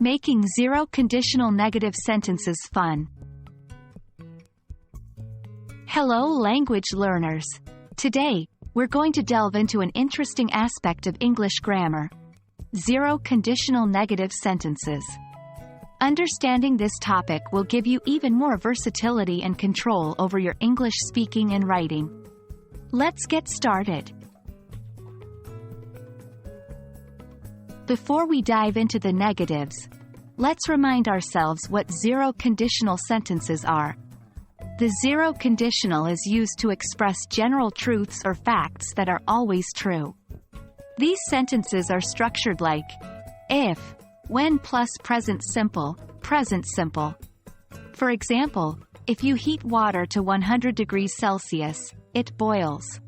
Making zero conditional negative sentences fun. Hello language learners. Today, we're going to delve into an interesting aspect of English grammar. Zero conditional negative sentences. Understanding this topic will give you even more versatility and control over your English speaking and writing. Let's get started. Before we dive into the negatives, let's remind ourselves what zero conditional sentences are. The zero conditional is used to express general truths or facts that are always true. These sentences are structured like if, when plus present simple, present simple. For example, if you heat water to 100 degrees Celsius, it boils.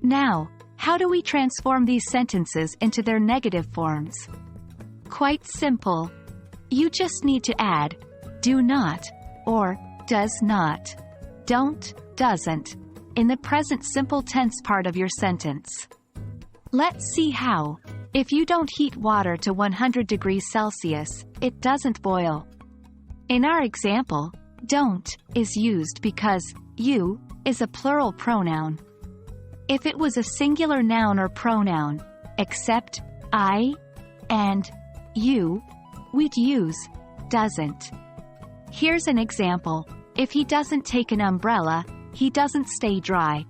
Now, how do we transform these sentences into their negative forms? Quite simple. You just need to add do not or does not, don't, doesn't, in the present simple tense part of your sentence. Let's see how. If you don't heat water to 100 degrees Celsius, it doesn't boil. In our example, don't is used because you is a plural pronoun. If it was a singular noun or pronoun, except I and you, we'd use doesn't. Here's an example. If he doesn't take an umbrella, he doesn't stay dry.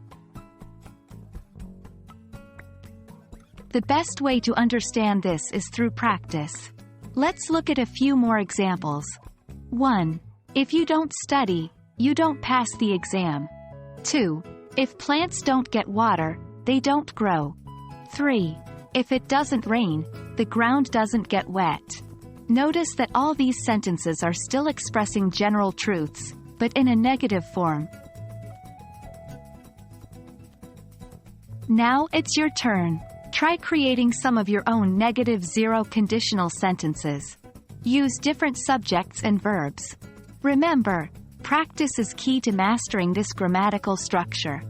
The best way to understand this is through practice. Let's look at a few more examples. 1. If you don't study, you don't pass the exam. 2. If plants don't get water, they don't grow. 3. If it doesn't rain, the ground doesn't get wet. Notice that all these sentences are still expressing general truths, but in a negative form. Now it's your turn. Try creating some of your own negative zero conditional sentences. Use different subjects and verbs. Remember, practice is key to mastering this grammatical structure.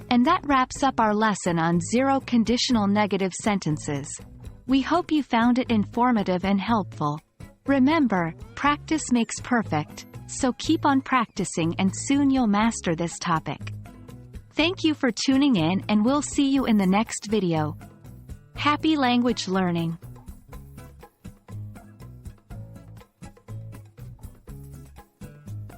And that wraps up our lesson on zero conditional negative sentences. We hope you found it informative and helpful. Remember, practice makes perfect, so keep on practicing and soon you'll master this topic. Thank you for tuning in and we'll see you in the next video. Happy language learning!